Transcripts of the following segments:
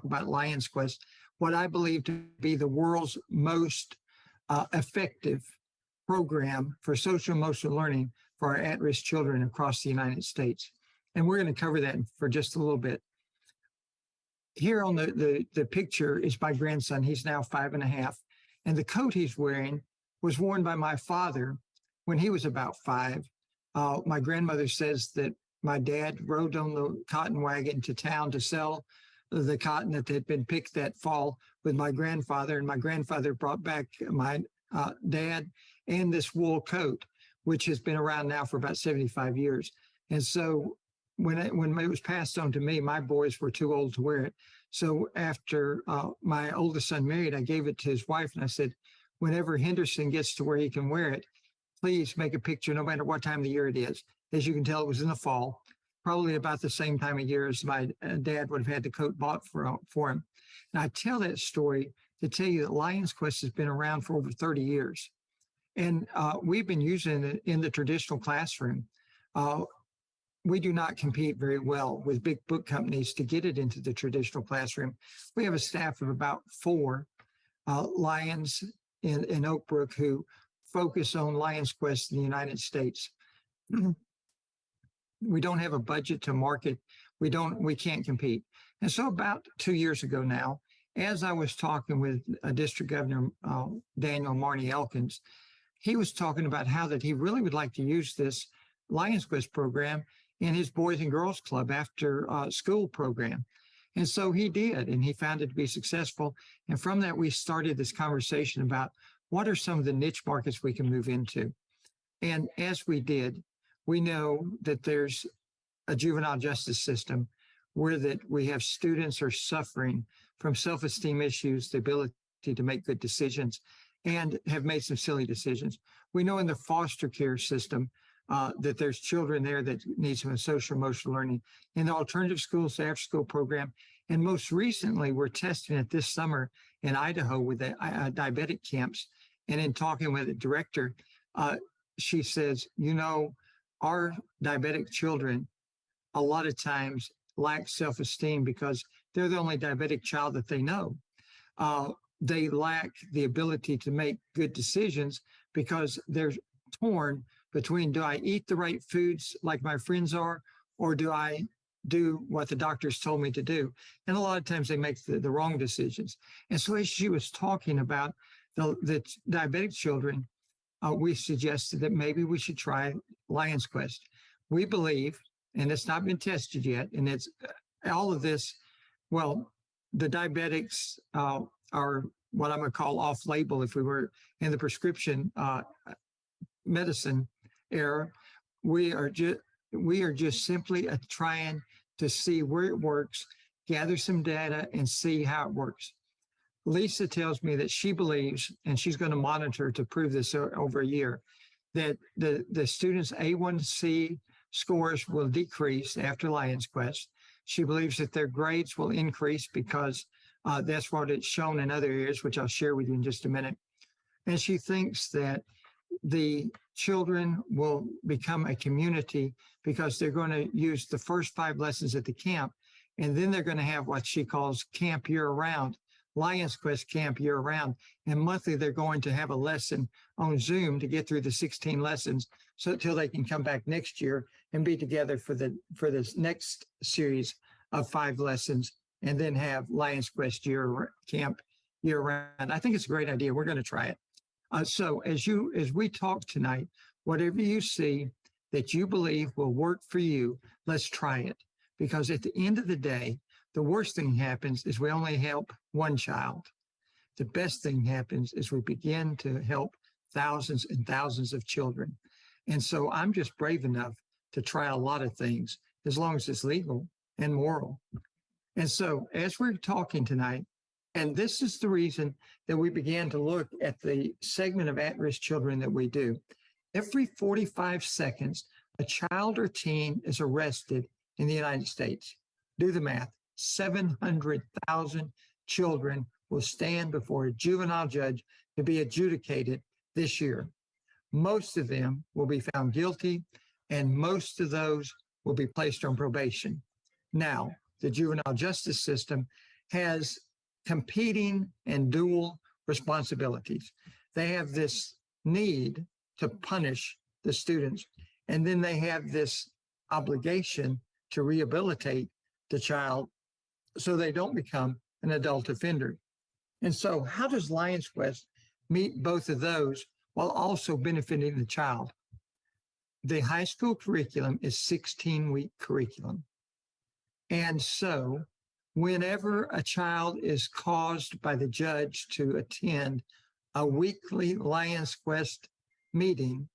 about Lions Quest, what I believe to be the world's most effective program for social emotional learning for our at-risk children across the United States. And we're going to cover that for just a little bit. Here on the picture is my grandson. He's now 5.5. And the coat he's wearing was worn by my father when he was about 5. My grandmother says that my dad rode on the cotton wagon to town to sell the cotton that had been picked that fall with my grandfather. And my grandfather brought back my dad and this wool coat, which has been around now for about 75 years. And so when it was passed on to me, my boys were too old to wear it. So after my oldest son married, I gave it to his wife and I said, whenever Henderson gets to where he can wear it, please make a picture no matter what time of the year it is. As you can tell, it was in the fall, probably about the same time of year as my dad would have had the coat bought for him. And I tell that story to tell you that Lions Quest has been around for over 30 years. And we've been using it in the traditional classroom. We do not compete very well with big book companies to get it into the traditional classroom. We have a staff of about 4 Lions in Oak Brook who focus on Lions Quest in the United States. We don't have a budget to market. We can't compete. And so about 2 years ago now, as I was talking with District Governor Daniel Marney Elkins, he was talking about how that he really would like to use this Lions Quest program in his Boys and Girls Club after school program. And so he did, and he found it to be successful. And from that, we started this conversation about what are some of the niche markets we can move into. And as we did, we know that there's a juvenile justice system where that we have students are suffering from self-esteem issues, the ability to make good decisions, and have made some silly decisions. We know in the foster care system that there's children there that need some social emotional learning. In the alternative schools, the after-school program, and most recently, we're testing it this summer in Idaho with the diabetic camps. And in talking with the director, she says, you know, our diabetic children a lot of times lack self-esteem because they're the only diabetic child that they know. They lack the ability to make good decisions because they're torn between, do I eat the right foods like my friends are, or do I do what the doctors told me to do? And a lot of times they make the wrong decisions. And so as she was talking about the diabetic children, we suggested that maybe we should try Lions Quest. We believe, and it's not been tested yet, and it's all of this, well, the diabetics are what I'm going to call off-label if we were in the prescription medicine era. We are just simply trying to see where it works, gather some data, and see how it works. Lisa tells me that she believes, and she's going to monitor to prove this over a year, that the students' A1C scores will decrease after Lions Quest. She believes that their grades will increase because that's what it's shown in other areas, which I'll share with you in just a minute. And she thinks that the children will become a community because they're going to use the first 5 lessons at the camp, and then they're going to have what she calls camp year-round, Lions Quest camp year-round, and monthly they're going to have a lesson on Zoom to get through the 16 lessons so until they can come back next year and be together for this next series of 5 lessons, and then have Lions Quest camp year-round. I think it's a great idea. We're going to try it. So as we talk tonight, whatever you see that you believe will work for you, let's try it. Because at the end of the day, the worst thing happens is we only help one child. The best thing happens is we begin to help thousands and thousands of children. And so I'm just brave enough to try a lot of things as long as it's legal and moral. And so as we're talking tonight, and this is the reason that we began to look at the segment of at-risk children that we do. Every 45 seconds, a child or teen is arrested in the United States. Do the math. 700,000 children will stand before a juvenile judge to be adjudicated this year. Most of them will be found guilty, and most of those will be placed on probation. Now, the juvenile justice system has competing and dual responsibilities. They have this need to punish the students, and then they have this obligation to rehabilitate the child so they don't become an adult offender. And so, how does Lions Quest meet both of those while also benefiting the child? The high school curriculum is 16-week curriculum. And so, whenever a child is caused by the judge to attend a weekly Lions Quest meeting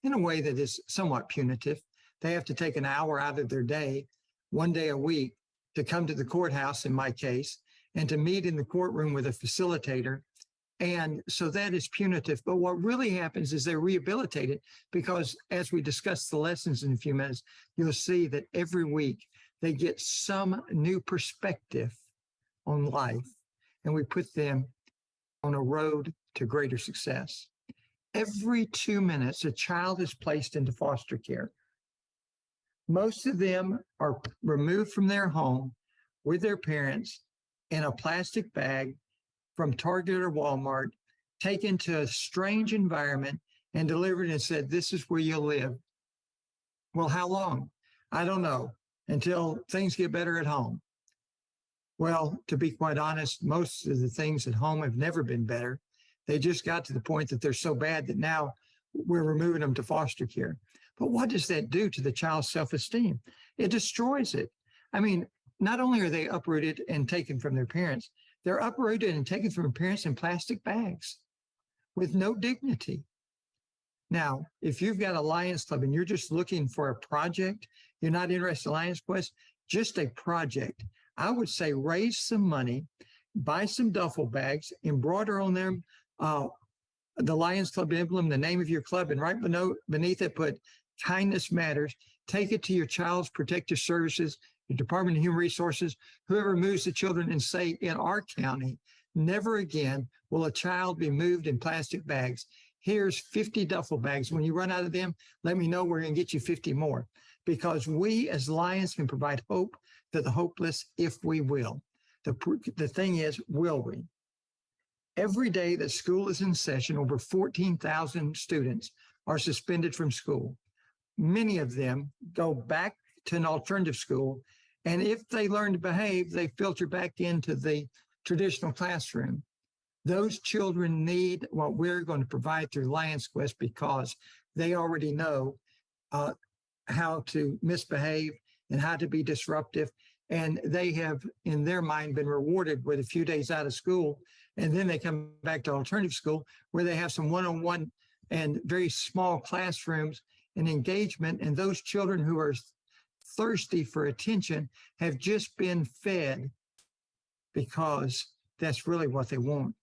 in a way that is somewhat punitive, they have to take an hour out of their day, one day a week, to come to the courthouse, in my case, and to meet in the courtroom with a facilitator. And so that is punitive. But what really happens is they're rehabilitated because, as we discuss the lessons in a few minutes, you'll see that every week they get some new perspective on life, and we put them on a road to greater success. Every 2 minutes, a child is placed into foster care. Most of them are removed from their home with their parents in a plastic bag from Target or Walmart, taken to a strange environment and delivered and said, "This is where you'll live." Well, how long? I don't know, until things get better at home. Well, to be quite honest, most of the things at home have never been better. They just got to the point that they're so bad that now we're removing them to foster care. But what does that do to the child's self-esteem? It destroys it. I mean, not only are they uprooted and taken from their parents, they're uprooted and taken from their parents in plastic bags with no dignity. Now, if you've got a Lions Club and you're just looking for a project, you're not interested in Lions Quest, just a project, I would say raise some money, buy some duffel bags, embroider on them the Lions Club emblem, the name of your club, and right beneath it put kindness matters. Take it to your child's protective services, your Department of Human Resources, whoever moves the children, and say, in our county, never again will a child be moved in plastic bags. Here's 50 duffel bags. When you run out of them, let me know. We're going to get you 50 more, because we as Lions can provide hope to the hopeless if we will. The thing is, will we? Every day that school is in session, over 14,000 students are suspended from school. Many of them go back to an alternative school, and if they learn to behave, they filter back into the traditional classroom. Those children need what we're going to provide through Lions Quest, because they already know how to misbehave and how to be disruptive. And they have, in their mind, been rewarded with a few days out of school. And then they come back to alternative school where they have some one-on-one and very small classrooms and engagement. And those children who are thirsty for attention have just been fed, because that's really what they want,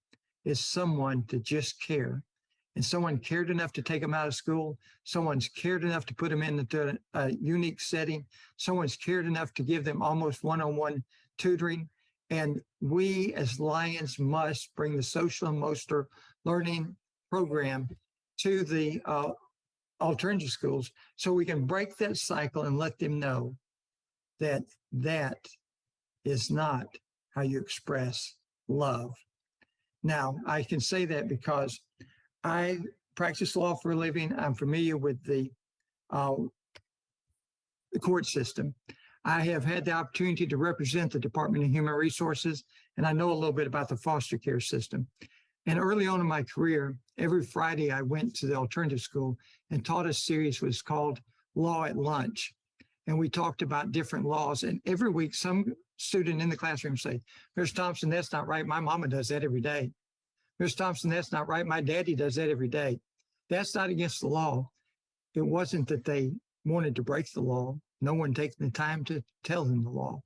is someone to just care. And someone cared enough to take them out of school. Someone's cared enough to put them into a unique setting. Someone's cared enough to give them almost one-on-one tutoring. And we as Lions must bring the social emotional learning program to the alternative schools so we can break that cycle and let them know that that is not how you express love. Now, I can say that because I practice law for a living. I'm familiar with the court system. I have had the opportunity to represent the Department of Human Resources, and I know a little bit about the foster care system. And early on in my career, every Friday I went to the alternative school and taught a series that was called Law at Lunch. And we talked about different laws. And every week, some student in the classroom say, "Ms. Thompson, that's not right. My mama does that every day. Ms. Thompson, that's not right. My daddy does that every day." That's not against the law. It wasn't that they wanted to break the law. No one taking the time to tell them the law.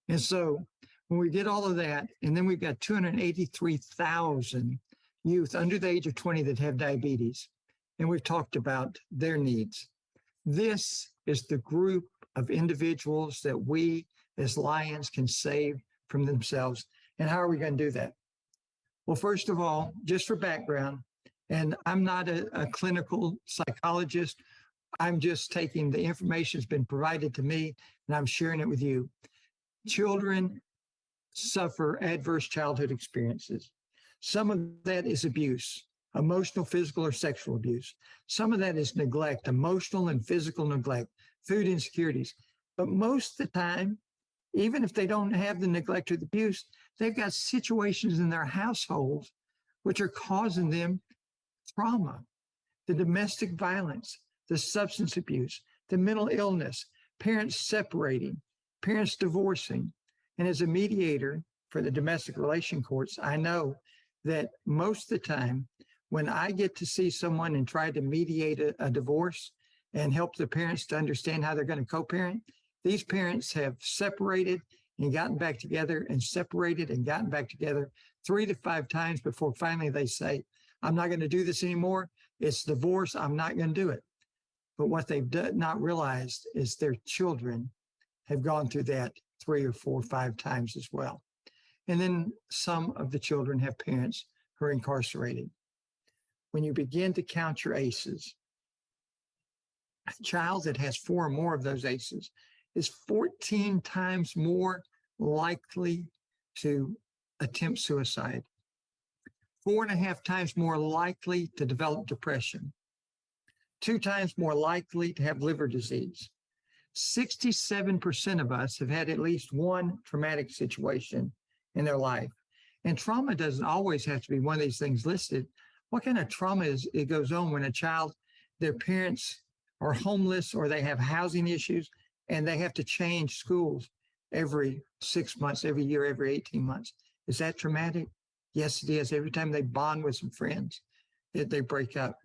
And so when we get all of that, and then we've got 283,000 youth under the age of 20 that have diabetes, and we've talked about their needs. This is the group of individuals that we as Lions can save from themselves. And how are we going to do that? Well, first of all, just for background, and I'm not a clinical psychologist, I'm just taking the information that's been provided to me and I'm sharing it with you. Children suffer adverse childhood experiences. Some of that is abuse, emotional, physical, or sexual abuse. Some of that is neglect, emotional and physical neglect, food insecurities. But most of the time, even if they don't have the neglect or the abuse, they've got situations in their household which are causing them trauma, the domestic violence, the substance abuse, the mental illness, parents separating, parents divorcing. And as a mediator for the domestic relation courts, I know that most of the time when I get to see someone and try to mediate a divorce and help the parents to understand how they're going to co-parent, these parents have separated and gotten back together and separated and gotten back together 3 to 5 times before finally they say, I'm not going to do this anymore. It's divorce. I'm not going to do it. But what they've not realized is their children have gone through that 3 or 4 or 5 times as well. And then some of the children have parents who are incarcerated. When you begin to count your ACEs, a child that has 4 or more of those ACEs is 14 times more likely to attempt suicide, 4.5 times more likely to develop depression, 2 times more likely to have liver disease. 67% of us have had at least one traumatic situation in their life. And trauma doesn't always have to be one of these things listed. What kind of trauma is it goes on when a child, their parents are homeless or they have housing issues and they have to change schools every 6 months, every year, every 18 months? Is that traumatic? Yes, it is. Every time they bond with some friends, they break up.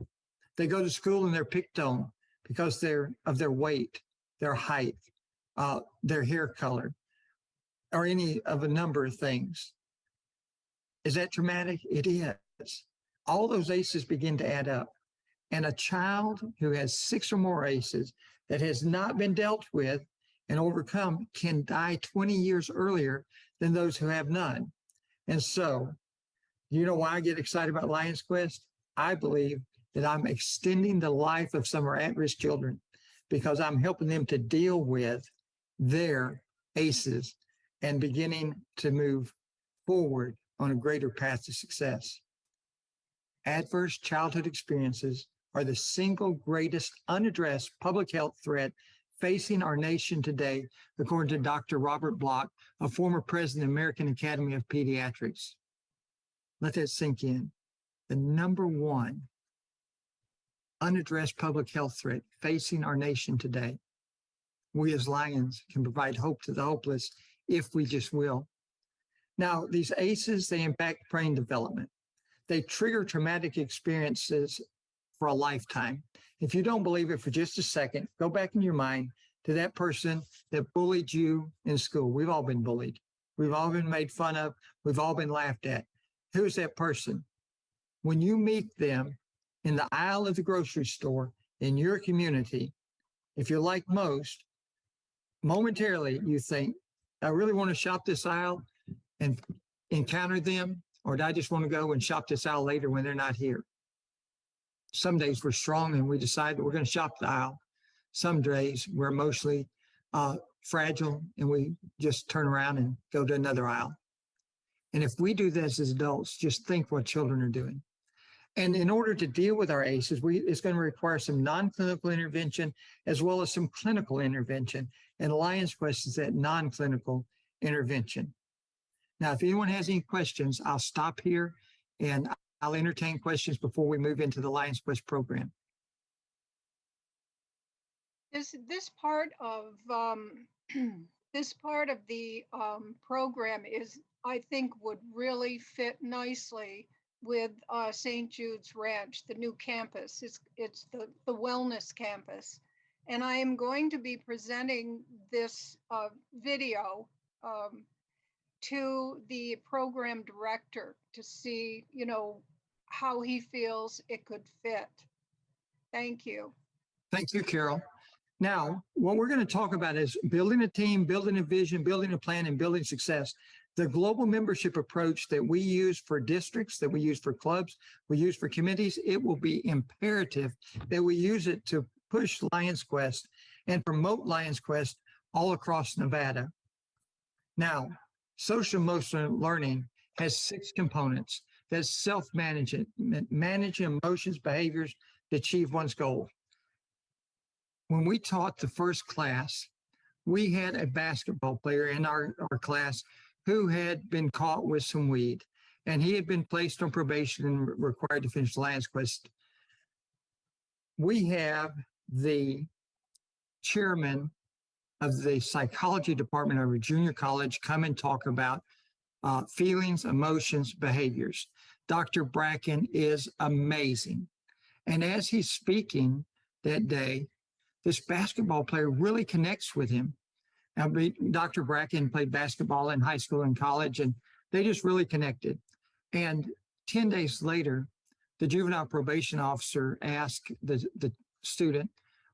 They go to school and they're picked on because of their weight, their height, their hair color, or any of a number of things. Is that traumatic? It is. All those ACEs begin to add up. And a child who has 6 or more ACEs that has not been dealt with and overcome can die 20 years earlier than those who have none. And so, you know why I get excited about Lions Quest? I believe that I'm extending the life of some of our at-risk children because I'm helping them to deal with their ACEs and beginning to move forward on a greater path to success. Adverse childhood experiences are the single greatest unaddressed public health threat facing our nation today, according to Dr. Robert Block, a former president of the American Academy of Pediatrics. Let that sink in. The number one unaddressed public health threat facing our nation today. We as Lions can provide hope to the hopeless if we just will. Now, these ACEs, they impact brain development. They trigger traumatic experiences for a lifetime. If you don't believe it for just a second, go back in your mind to that person that bullied you in school. We've all been bullied. We've all been made fun of. We've all been laughed at. Who's that person? When you meet them in the aisle of the grocery store in your community, if you're like most, momentarily you think, I really want to shop this aisle and encounter them, or do I just want to go and shop this aisle later when they're not here? Some days we're strong and we decide that we're going to shop the aisle. Some days we're emotionally fragile and we just turn around and go to another aisle. And if we do this as adults, just think what children are doing. And in order to deal with our ACEs, it's going to require some non-clinical intervention as well as some clinical intervention. And Lions Quest is that non-clinical intervention. Now, if anyone has any questions, I'll stop here and I'll entertain questions before we move into the Lions Quest program. This part of the program is, I think, would really fit nicely with St. Jude's Ranch, the new campus. It's the wellness campus. And I am going to be presenting this video to the program director to see, how he feels it could fit. Thank you. Thank you, Carol. Now, what we're going to talk about is building a team, building a vision, building a plan, and building success. The global membership approach that we use for districts, that we use for clubs, we use for committees, it will be imperative that we use it to push Lions Quest and promote Lions Quest all across Nevada. Now, Social emotional learning has 6 components. That's self-management, managing emotions, behaviors to achieve one's goal. When we taught the first class, we had a basketball player in our class who had been caught with some weed, and he had been placed on probation and required to finish the Lions Quest. We have the chairman of the psychology department of a junior college come and talk about feelings, emotions, behaviors. Dr. Bracken is amazing. And as he's speaking that day, this basketball player really connects with him. Now, Dr. Bracken played basketball in high school and college, and they just really connected. And 10 days later, the juvenile probation officer asked the student,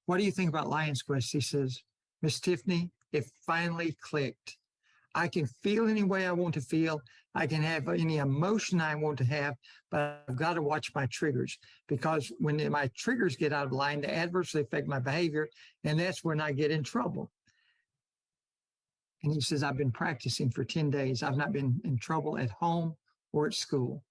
"What do you think about Lions Quest?" He says, "Miss Tiffany, it finally clicked. I can feel any way I want to feel. I can have any emotion I want to have, but I've got to watch my triggers, because when my triggers get out of line, they adversely affect my behavior, and that's when I get in trouble." And he says, "I've been practicing for 10 days. I've not been in trouble at home or at school.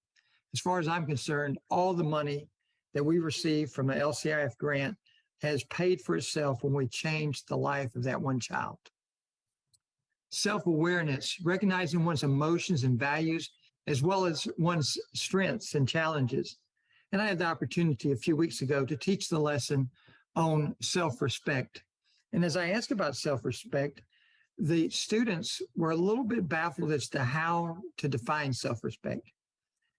As far as I'm concerned, all the money that we received from the LCIF grant has paid for itself when we changed the life of that one child." Self-awareness, recognizing one's emotions and values, as well as one's strengths and challenges. And I had the opportunity a few weeks ago to teach the lesson on self-respect. And as I asked about self-respect, the students were a little bit baffled as to how to define self-respect.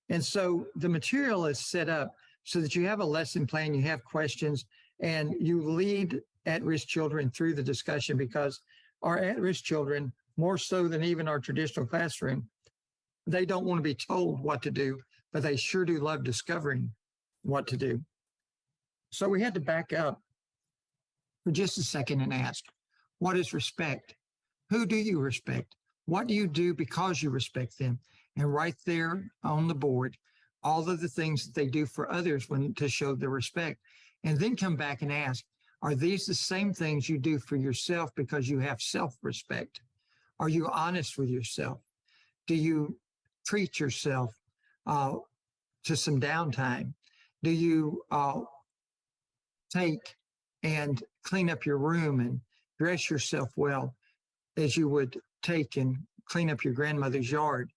And so the material is set up so that you have a lesson plan, you have questions, and you lead at-risk children through the discussion, because our at-risk children, more so than even our traditional classroom, they don't want to be told what to do, but they sure do love discovering what to do. So we had to back up for just a second and ask, what is respect? Who do you respect? What do you do because you respect them? And right there on the board, all of the things that they do for others to show their respect. And then come back and ask, are these the same things you do for yourself because you have self-respect? Are you honest with yourself? Do you treat yourself to some downtime? Do you take and clean up your room and dress yourself well as you would take and clean up your grandmother's yard?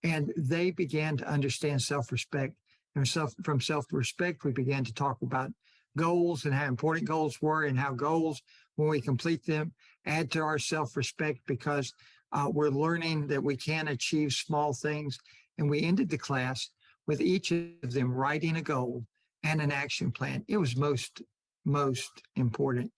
And they began to understand self-respect. And from self-respect, we began to talk about goals and how important goals were, and how goals, when we complete them, add to our self-respect, because we're learning that we can achieve small things. And we ended the class with each of them writing a goal and an action plan. It was most important.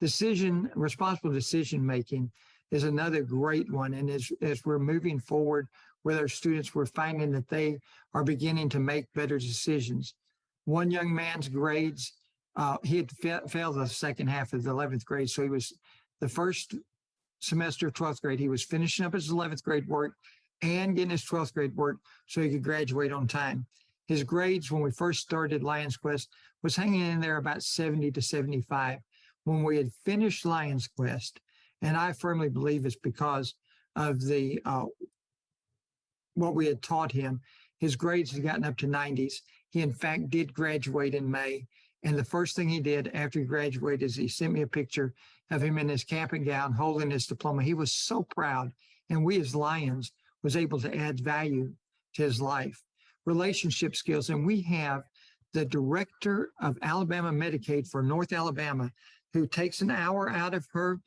Responsible decision-making is another great one. And as we're moving forward with our students, we're finding that they are beginning to make better decisions. One young man's grades, he had failed the second half of the 11th grade. So he was the first semester of 12th grade. He was finishing up his 11th grade work and getting his 12th grade work so he could graduate on time. His grades when we first started Lions Quest was hanging in there about 70 to 75. When we had finished Lions Quest, and I firmly believe it's because of the what we had taught him, his grades had gotten up to 90s. He, in fact, did graduate in May. And the first thing he did after he graduated is he sent me a picture of him in his cap and gown holding his diploma. He was so proud. And we as Lions was able to add value to his life. Relationship skills. And we have the director of Alabama Medicaid for North Alabama, who takes an hour out of her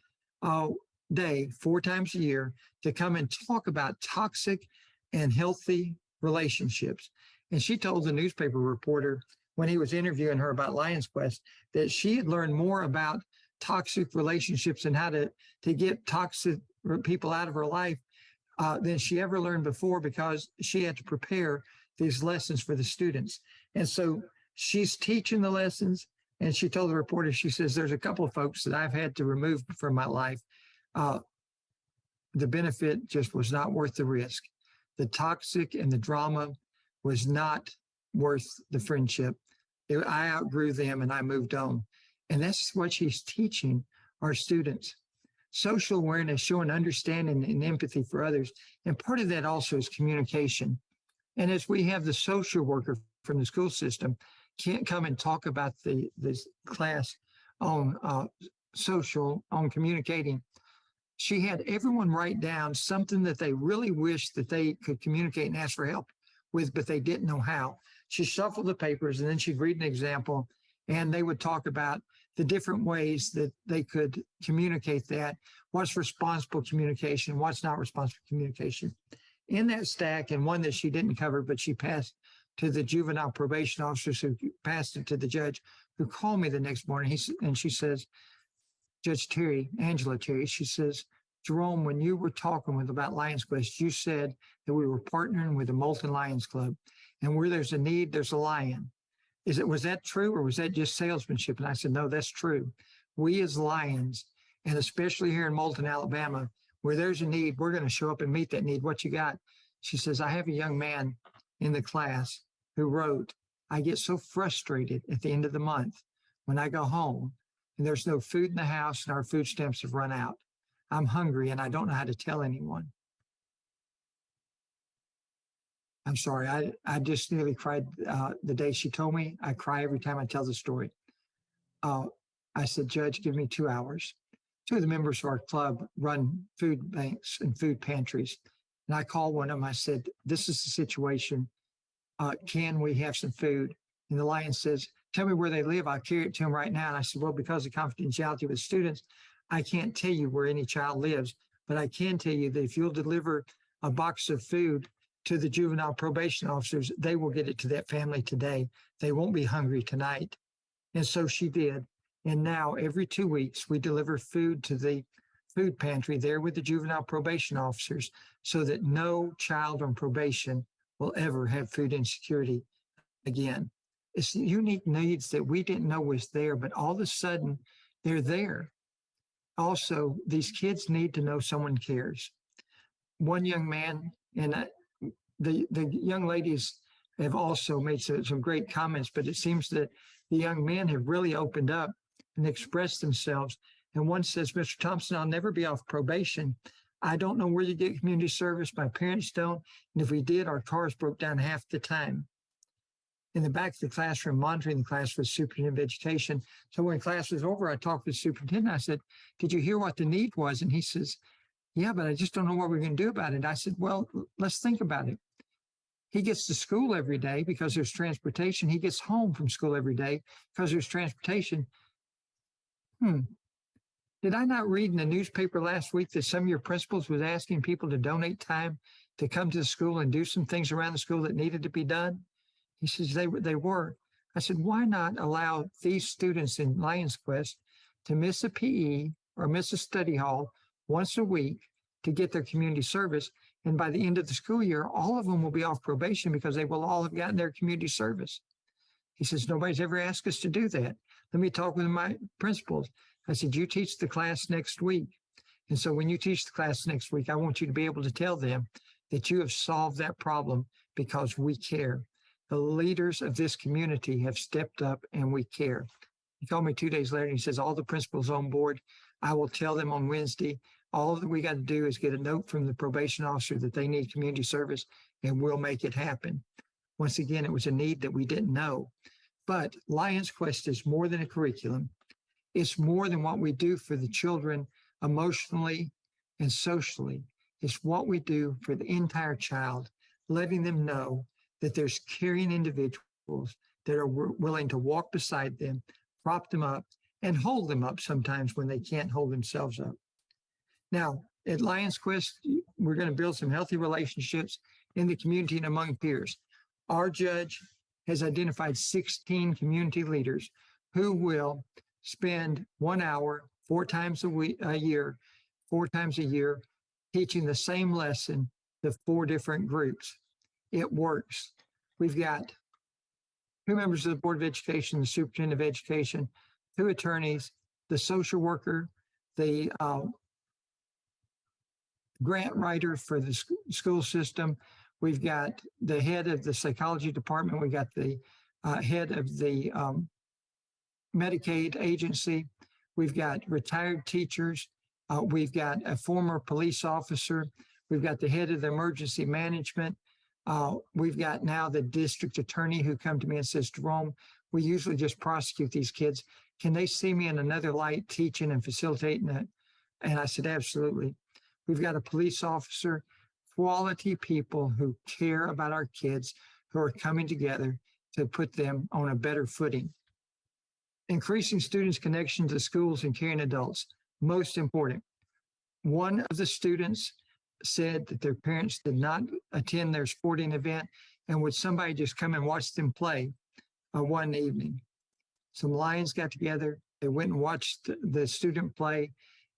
day 4 times a year to come and talk about toxic and healthy relationships. And she told the newspaper reporter when he was interviewing her about Lions Quest that she had learned more about toxic relationships and how to get toxic people out of her life than she ever learned before, because she had to prepare these lessons for the students. And so she's teaching the lessons. And she told the reporter, she says, there's a couple of folks that I've had to remove from my life. The benefit just was not worth the risk. The toxic and the drama was not worth the friendship. I outgrew them and I moved on. And that's what she's teaching our students. social awareness, showing understanding and empathy for others. And part of that also is communication. And as we have the social worker from the school system can't come and talk about this class on on communicating, she had everyone write down something that they really wished that they could communicate and ask for help with, but they didn't know how. She shuffled the papers and then she'd read an example and they would talk about the different ways that they could communicate that, what's responsible communication, what's not responsible communication. In that stack, and one that she didn't cover, but she passed to the juvenile probation officers who passed it to the judge, who called me the next morning. And she says, Judge Terry, Angela Terry, she says, Jerome, when you were talking with about Lions Quest, you said that we were partnering with the Moulton Lions Club, and where there's a need, there's a lion. Was that true, or was that just salesmanship? And I said, no, that's true. We as Lions, and especially here in Moulton, Alabama, where there's a need, we're going to show up and meet that need. What you got? She says, I have a young man in the class who wrote, I get so frustrated at the end of the month when I go home and there's no food in the house and our food stamps have run out. I'm hungry and I don't know how to tell anyone. I'm sorry, I just nearly cried the day she told me. I cry every time I tell the story. I said, Judge, give me 2 hours. Two of the members of our club run food banks and food pantries. And I called one of them. I said, this is the situation. Can we have some food? And the lion says, tell me where they live. I'll carry it to them right now. And I said, well, because of confidentiality with students, I can't tell you where any child lives, but I can tell you that if you'll deliver a box of food to the juvenile probation officers, they will get it to that family today. They won't be hungry tonight. And so she did. And now every 2 weeks, we deliver food to the food pantry there with the juvenile probation officers so that no child on probation will ever have food insecurity again. It's unique needs that we didn't know was there, but all of a sudden they're there. Also, these kids need to know someone cares. One young man, and the young ladies have also made some great comments, but it seems that the young men have really opened up and expressed themselves. And one says, Mr. Thompson, I'll never be off probation. I don't know where to get community service. My parents don't. And if we did, our cars broke down half the time. In the back of the classroom, monitoring the class was superintendent of education. So when class was over, I talked to the superintendent. I said, did you hear what the need was? And he says, yeah, but I just don't know what we're going to do about it. I said, well, let's think about it. He gets to school every day because there's transportation. He gets home from school every day because there's transportation. Did I not read in the newspaper last week that some of your principals was asking people to donate time to come to the school and do some things around the school that needed to be done? He says they were. I said, why not allow these students in Lions Quest to miss a PE or miss a study hall once a week to get their community service? And by the end of the school year, all of them will be off probation because they will all have gotten their community service. He says, nobody's ever asked us to do that. Let me talk with my principals. I said, you teach the class next week. And so when you teach the class next week, I want you to be able to tell them that you have solved that problem because we care. The leaders of this community have stepped up and we care. He called me 2 days later and he says, all the principals on board, I will tell them on Wednesday, all that we got to do is get a note from the probation officer that they need community service and we'll make it happen. Once again, it was a need that we didn't know. But Lions Quest is more than a curriculum. It's more than what we do for the children emotionally and socially. It's what we do for the entire child, letting them know that there's caring individuals that are willing to walk beside them, prop them up, and hold them up sometimes when they can't hold themselves up. Now, at Lions Quest, we're going to build some healthy relationships in the community and among peers. Our judge has identified 16 community leaders who will spend 1 hour, 4 times a year, teaching the same lesson to 4 different groups. It works. We've got 2 members of the Board of Education, the Superintendent of Education, 2 attorneys, the social worker, the grant writer for the school system. We've got the head of the psychology department. We've got the head of the Medicaid agency. We've got retired teachers We've got a former police officer. We've got the head of the emergency management. We've got now the district attorney who come to me and says, Jerome, we usually just prosecute these kids. Can they see me in another light teaching and facilitating it? And I said, absolutely. We've got a police officer, quality people who care about our kids, who are coming together to put them on a better footing. Increasing students' connection to schools and caring adults, most important. One of the students said that their parents did not attend their sporting event, and would somebody just come and watch them play one evening. Some Lions got together, they went and watched the student play,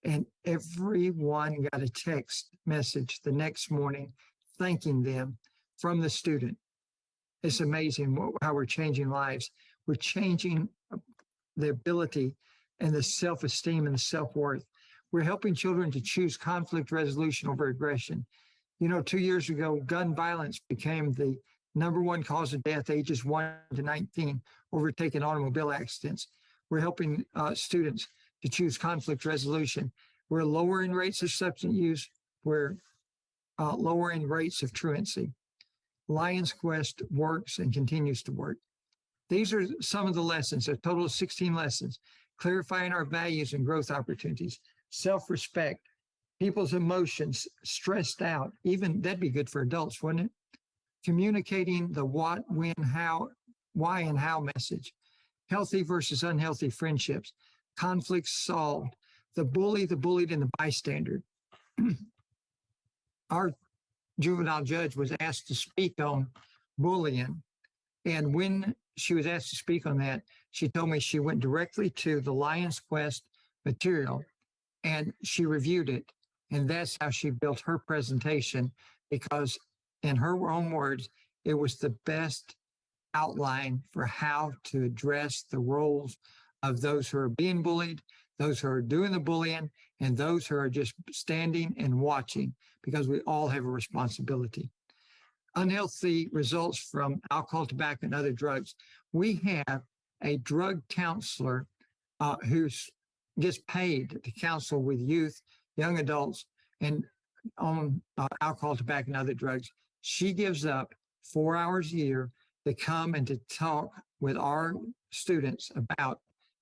and everyone got a text message the next morning thanking them from the student. It's amazing how we're changing lives. We're changing the ability and the self-esteem and the self-worth. We're helping children to choose conflict resolution over aggression. 2 years ago, gun violence became the #1 cause of death, ages 1 to 19, overtaking automobile accidents. We're helping students to choose conflict resolution. We're lowering rates of substance use. We're lowering rates of truancy. Lions Quest works and continues to work. These are some of the lessons, a total of 16 lessons, clarifying our values and growth opportunities, self-respect, people's emotions, stressed out, even that'd be good for adults, wouldn't it? Communicating the what, when, how, why, and how message, healthy versus unhealthy friendships, conflicts solved, the bully, the bullied, and the bystander. Our juvenile judge was asked to speak on bullying. And when she was asked to speak on that, she told me she went directly to the Lions Quest material and she reviewed it. And that's how she built her presentation, because in her own words, it was the best outline for how to address the roles of those who are being bullied, those who are doing the bullying, and those who are just standing and watching, because we all have a responsibility. Unhealthy results from alcohol, tobacco, and other drugs. We have a drug counselor who gets paid to counsel with youth, young adults, and on alcohol, tobacco, and other drugs. She gives up 4 hours a year to come and to talk with our students about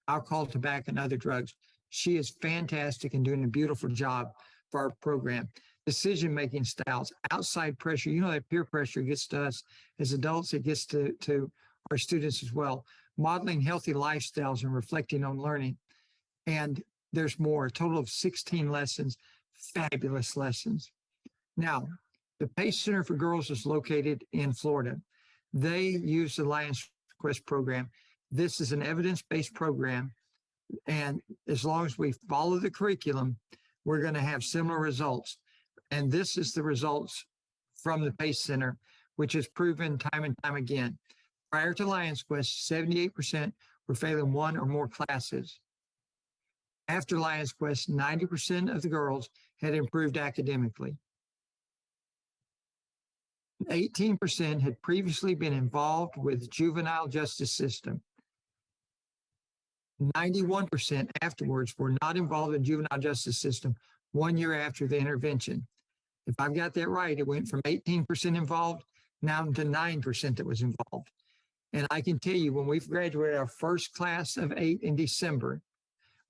alcohol, tobacco, and other drugs. She is fantastic and doing a beautiful job for our program. Decision-making styles, outside pressure, that peer pressure gets to us as adults, it gets to our students as well. Modeling healthy lifestyles and reflecting on learning. And there's more, a total of 16 lessons, fabulous lessons. Now, the PACE Center for Girls is located in Florida. They use the Lions Quest program. This is an evidence-based program. And as long as we follow the curriculum, we're going to have similar results. And this is the results from the PACE Center, which is proven time and time again. Prior to Lions Quest, 78% were failing one or more classes. After Lions Quest, 90% of the girls had improved academically. 18% had previously been involved with the juvenile justice system. 91% afterwards were not involved in the juvenile justice system 1 year after the intervention. If I've got that right, it went from 18% involved now to 9% that was involved. And I can tell you, when we've graduated our first class of 8 in December,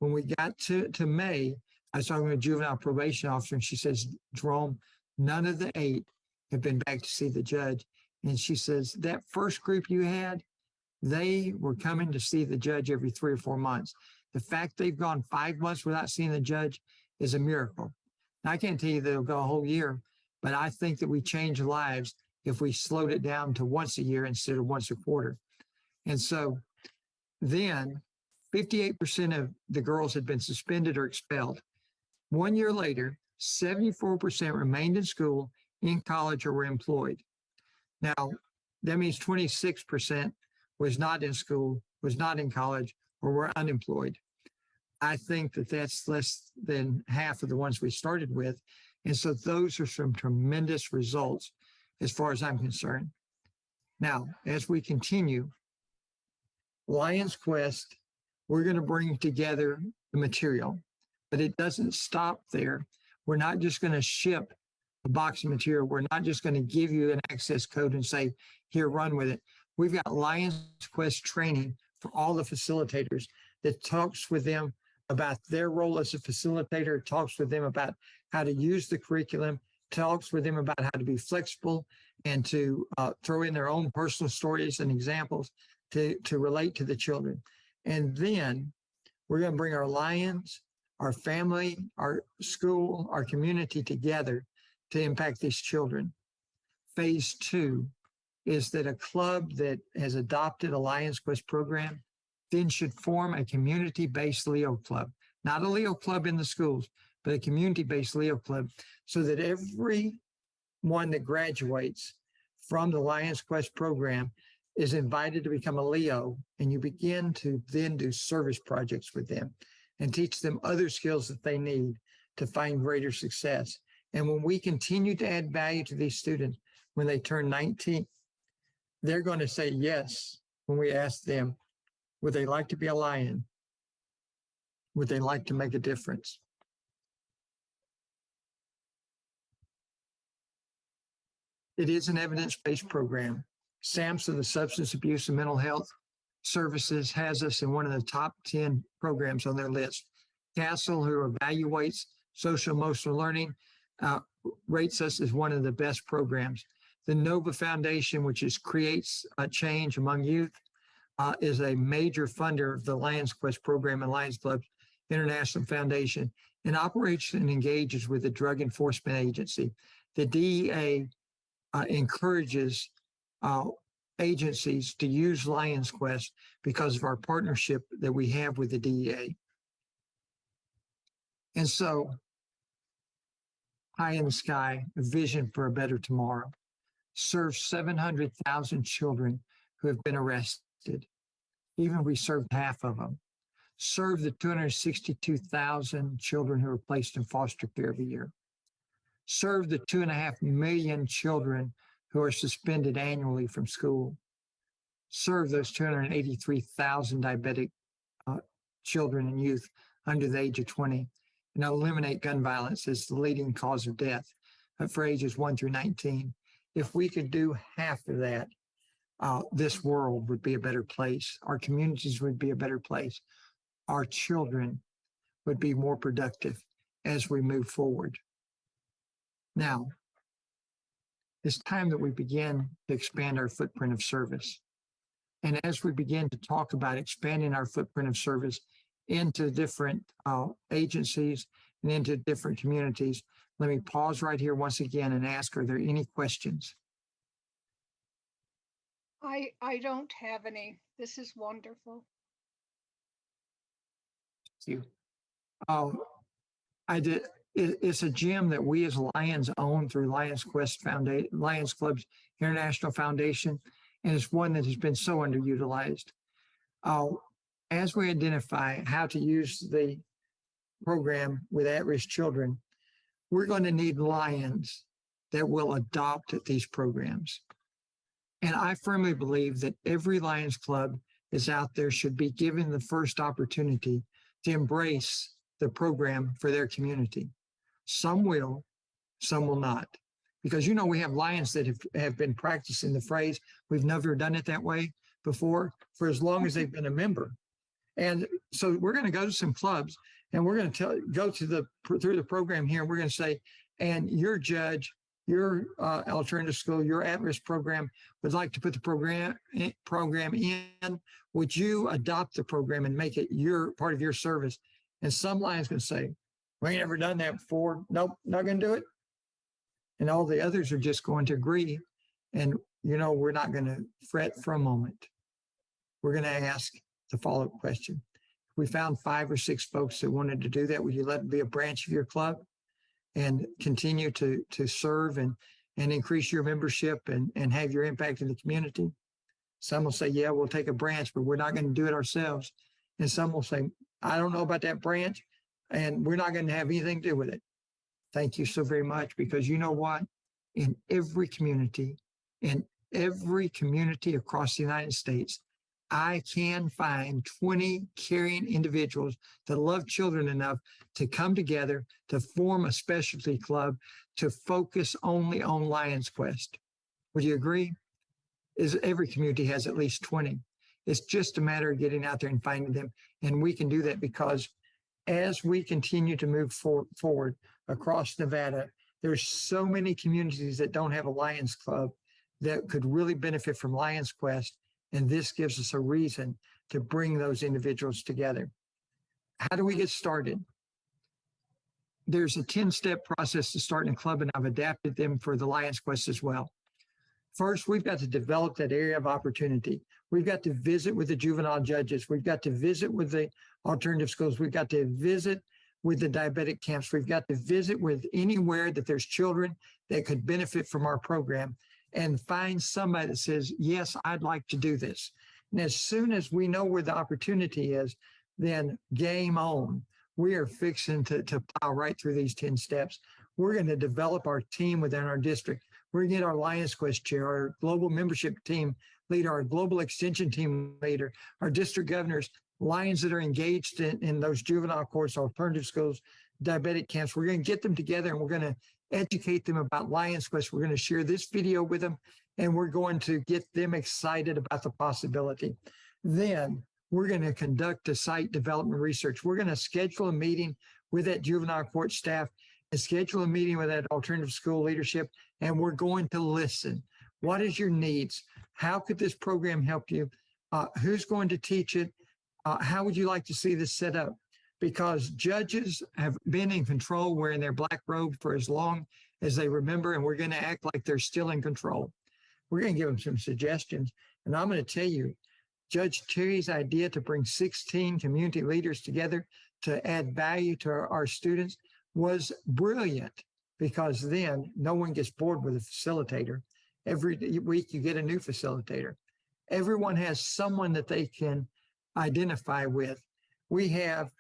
when we got to May, I was talking to a juvenile probation officer, and she says, Jerome, none of the 8 have been back to see the judge. And she says, that first group you had, they were coming to see the judge every 3 or 4 months. The fact they've gone 5 months without seeing the judge is a miracle. Now, I can't tell you that it'll go a whole year, but I think that we change lives if we slowed it down to once a year instead of once a quarter. And so then 58% of the girls had been suspended or expelled. 1 year later, 74% remained in school, in college, or were employed. Now, that means 26% was not in school, was not in college, or were unemployed. I think that that's less than half of the ones we started with. And so those are some tremendous results as far as I'm concerned. Now, as we continue, Lions Quest, we're going to bring together the material. But it doesn't stop there. We're not just going to ship a box of material. We're not just going to give you an access code and say, here, run with it. We've got Lions Quest training for all the facilitators that talks with them about their role as a facilitator, talks with them about how to use the curriculum, talks with them about how to be flexible and to throw in their own personal stories and examples to relate to the children. And then we're going to bring our Lions, our family, our school, our community together to impact these children. Phase 2 is that a club that has adopted a Lions Quest program then should form a community-based Leo club, not a Leo club in the schools, but a community-based Leo club, so that every one that graduates from the Lions Quest program is invited to become a Leo, and you begin to then do service projects with them and teach them other skills that they need to find greater success. And when we continue to add value to these students, when they turn 19, they're going to say yes when we ask them, would they like to be a Lion? Would they like to make a difference? It is an evidence-based program. SAMHSA, the Substance Abuse and Mental Health Services, has us in one of the top 10 programs on their list. CASEL, who evaluates social emotional learning, rates us as one of the best programs. The NOVA Foundation, which creates a change among youth, is a major funder of the Lions Quest program and Lions Club International Foundation, and operates and engages with the Drug Enforcement Agency. The DEA encourages agencies to use Lions Quest because of our partnership that we have with the DEA. And so, high in the sky, a vision for a better tomorrow. Serve 700,000 children who have been arrested. Even if we served half of them. Serve the 262,000 children who are placed in foster care every year. Serve the 2.5 million children who are suspended annually from school. Serve those 283,000 diabetic children and youth under the age of 20, and eliminate gun violence as the leading cause of death for ages 1 through 19. If we could do half of that, this world would be a better place. Our communities would be a better place. Our children would be more productive as we move forward. Now, it's time that we begin to expand our footprint of service. And as we begin to talk about expanding our footprint of service into different agencies and into different communities, let me pause right here once again and ask, are there any questions? I don't have any. This is wonderful. Thank you. It's a gym that we as Lions own through Lions Quest Foundation, Lions Club's International Foundation, and it's one that has been so underutilized. As we identify how to use the program with at-risk children, we're going to need Lions that will adopt these programs. And I firmly believe that every Lions Club that's out there should be given the first opportunity to embrace the program for their community. Some will, some will not. Because, you know, we have Lions that have been practicing the phrase, we've never done it that way before, for as long as they've been a member. And so we're going to go to some clubs and we're going to go through the program here, and we're going to say, and your judge, your alternative school, your at-risk program would like to put the program in. Would you adopt the program and make it your part of your service? And some Lions going to say, we ain't ever done that before. Nope, not going to do it. And all the others are just going to agree. And, you know, we're not going to fret for a moment. We're going to ask the follow-up question. If we found 5 or 6 folks that wanted to do that, would you let them be a branch of your club and continue to serve and increase your membership and have your impact in the community? Some will say, yeah, we'll take a branch, but we're not going to do it ourselves. And some will say, I don't know about that branch, and we're not going to have anything to do with it. Thank you so very much, because you know what? In every community across the United States, I can find 20 caring individuals that love children enough to come together to form a specialty club to focus only on Lions Quest. Would you agree? Is every community has at least 20. It's just a matter of getting out there and finding them. And we can do that because as we continue to move forward across Nevada, there's so many communities that don't have a Lions Club that could really benefit from Lions Quest. And this gives us a reason to bring those individuals together. How do we get started? There's a 10-step process to starting a club, and I've adapted them for the Lions Quest as well. First, we've got to develop that area of opportunity. We've got to visit with the juvenile judges. We've got to visit with the alternative schools. We've got to visit with the diabetic camps. We've got to visit with anywhere that there's children that could benefit from our program and find somebody that says, yes, I'd like to do this. And as soon as we know where the opportunity is, then game on. We are fixing to plow right through these 10 steps. We're going to develop our team within our district. We're going to get our Lions Quest chair, our global membership team leader, our global extension team leader, our district governors, Lions that are engaged in those juvenile courts, alternative schools, diabetic camps. We're going to get them together and we're going to educate them about Lions Quest. We're going to share this video with them and we're going to get them excited about the possibility. Then we're going to conduct a site development research. We're going to schedule a meeting with that juvenile court staff and schedule a meeting with that alternative school leadership. And we're going to listen. What is your needs? How could this program help you? Who's going to teach it? How would you like to see this set up? Because judges have been in control wearing their black robe for as long as they remember, and we're going to act like they're still in control. We're going to give them some suggestions. And I'm going to tell you, Judge Terry's idea to bring 16 community leaders together to add value to our students was brilliant, because then no one gets bored with a facilitator. Every week you get a new facilitator. Everyone has someone that they can identify with. We have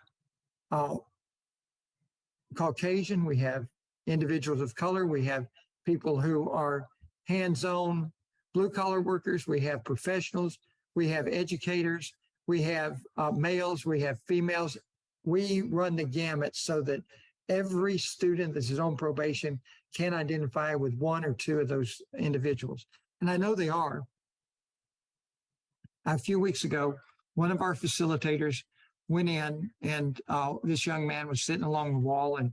Caucasian, we have individuals of color, we have people who are hands-on blue-collar workers, we have professionals, we have educators, we have males, we have females. We run the gamut so that every student that is on probation can identify with one or two of those individuals. And I know they are. A few weeks ago, one of our facilitators went in and this young man was sitting along the wall and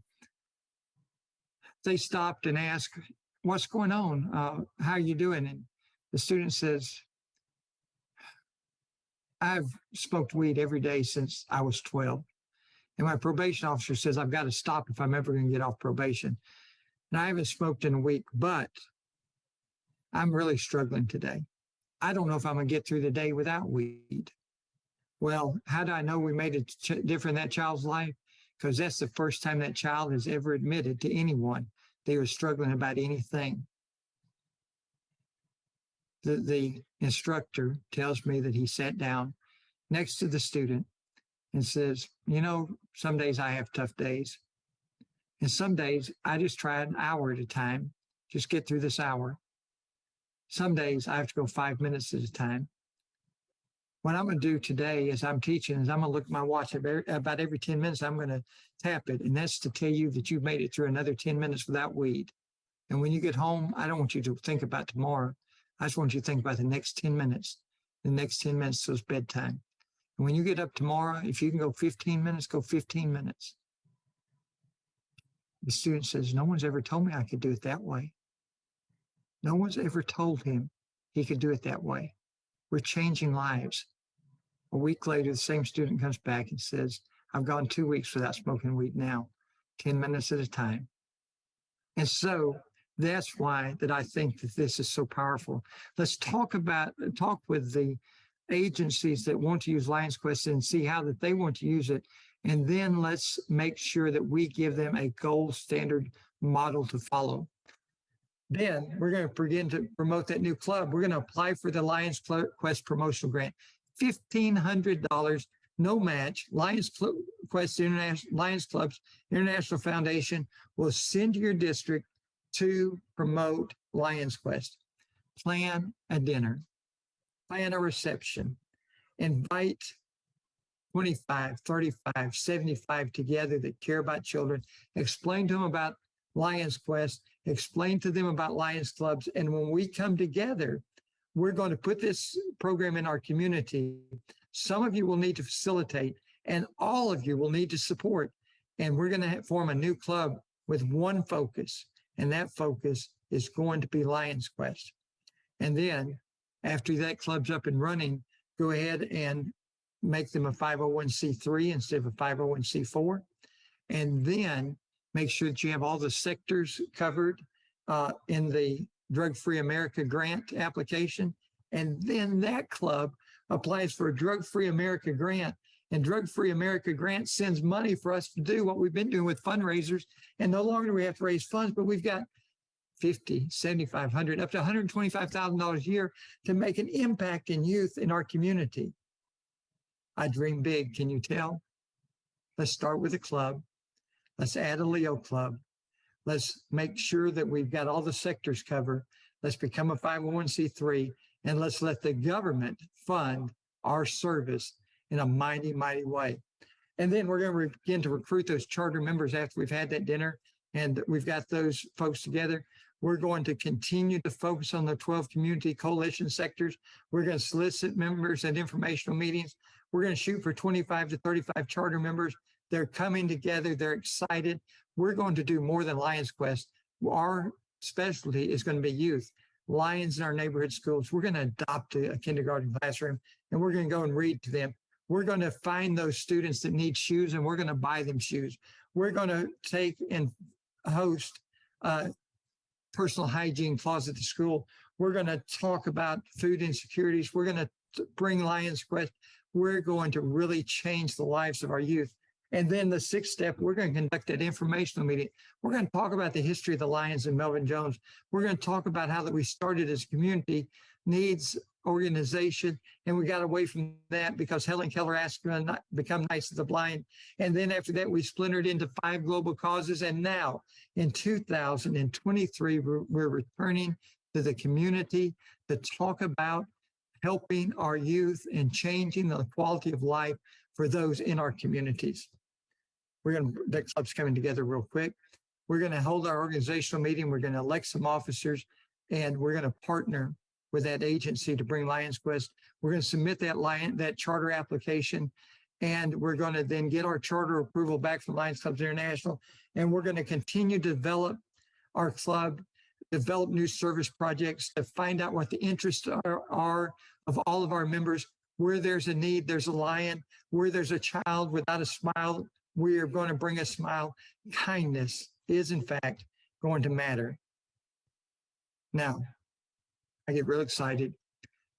they stopped and asked, what's going on? How are you doing? And the student says, I've smoked weed every day since I was 12. And my probation officer says, I've got to stop if I'm ever going to get off probation. And I haven't smoked in a week, but I'm really struggling today. I don't know if I'm going to get through the day without weed. Well, how do I know we made a difference in that child's life? Because that's the first time that child has ever admitted to anyone they were struggling about anything. The instructor tells me that he sat down next to the student and says, you know, some days I have tough days. And some days I just try an hour at a time, just get through this hour. Some days I have to go 5 minutes at a time. What I'm going to do today as I'm teaching is I'm going to look at my watch about every 10 minutes. I'm going to tap it. And that's to tell you that you've made it through another 10 minutes without weed. And when you get home, I don't want you to think about tomorrow. I just want you to think about the next 10 minutes. The next 10 minutes till it's bedtime. And when you get up tomorrow, if you can go 15 minutes, go 15 minutes. The student says, no one's ever told me I could do it that way. No one's ever told him he could do it that way. We're changing lives. A week later, the same student comes back and says, I've gone 2 weeks without smoking weed now, 10 minutes at a time. And so that's why that I think that this is so powerful. Let's talk with the agencies that want to use Lions Quest and see how that they want to use it. And then let's make sure that we give them a gold standard model to follow. Then we're going to begin to promote that new club. We're going to apply for the Lions Quest promotional grant. $1,500, no match. Lions Quest Lions Clubs International Foundation will send to your district to promote Lions Quest. Plan a dinner, plan a reception, invite 25, 35, 75 together that care about children, explain to them about Lions Quest, explain to them about Lions Clubs. And when we come together, we're going to put this program in our community. Some of you will need to facilitate, and all of you will need to support. And we're going to form a new club with one focus, and that focus is going to be Lions Quest. And then after that club's up and running, go ahead and make them a 501c3 instead of a 501c4. And then make sure that you have all the sectors covered in the Drug-Free America grant application. And then that club applies for a Drug-Free America grant. And Drug-Free America grant sends money for us to do what we've been doing with fundraisers. And no longer we have to raise funds, but we've got $50, $7,500, up to $125,000 a year to make an impact in youth in our community. I dream big, can you tell? Let's start with a club. Let's add a Leo club. Let's make sure that we've got all the sectors covered. Let's become a 501c3, and let's let the government fund our service in a mighty, mighty way. And then we're going to begin to recruit those charter members after we've had that dinner and we've got those folks together. We're going to continue to focus on the 12 community coalition sectors. We're going to solicit members at informational meetings. We're going to shoot for 25 to 35 charter members. They're coming together. They're excited. We're going to do more than Lions Quest. Our specialty is going to be youth. Lions in our neighborhood schools. We're going to adopt a kindergarten classroom, and we're going to go and read to them. We're going to find those students that need shoes, and we're going to buy them shoes. We're going to take and host personal hygiene closet to school. We're going to talk about food insecurities. We're going to bring Lions Quest. We're going to really change the lives of our youth. And then the sixth step, we're going to conduct an informational meeting. We're going to talk about the history of the Lions and Melvin Jones. We're going to talk about how that we started as a community needs organization, and we got away from that because Helen Keller asked us to become Knights of the Blind. And then after that, we splintered into 5 global causes. And now in 2023, we're returning to the community to talk about helping our youth and changing the quality of life for those in our communities. That club's coming together real quick. We're going to hold our organizational meeting. We're going to elect some officers, and we're going to partner with that agency to bring Lions Quest. We're going to submit that charter application, and we're going to then get our charter approval back from Lions Clubs International, and we're going to continue to develop our club, develop new service projects to find out what the interests are of all of our members. Where there's a need, there's a lion. Where there's a child without a smile, we are going to bring a smile. Kindness is, in fact, going to matter. Now, I get real excited.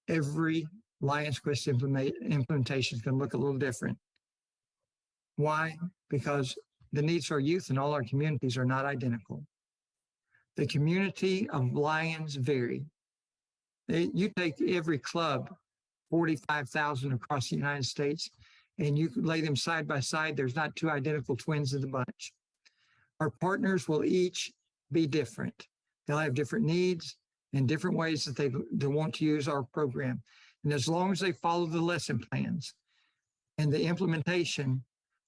Every Lions Quest implementation is going to look a little different. Why? Because the needs of our youth in all our communities are not identical. The community of Lions vary. You take every club, 45,000 across the United States, and you lay them side by side, there's not 2 identical twins in the bunch. Our partners will each be different. They'll have different needs and different ways that they want to use our program. And as long as they follow the lesson plans and the implementation,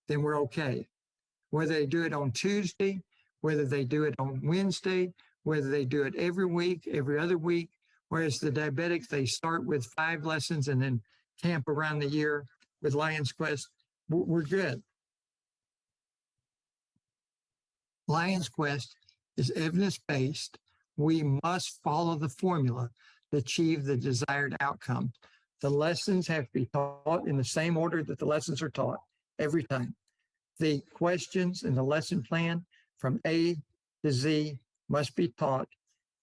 then we're okay. Whether they do it on Tuesday, whether they do it on Wednesday, whether they do it every week, every other week, whereas the diabetics, they start with 5 lessons and then camp around the year with Lions Quest, we're good. Lions Quest is evidence-based. We must follow the formula to achieve the desired outcome. The lessons have to be taught in the same order that the lessons are taught every time. The questions and the lesson plan from A to Z must be taught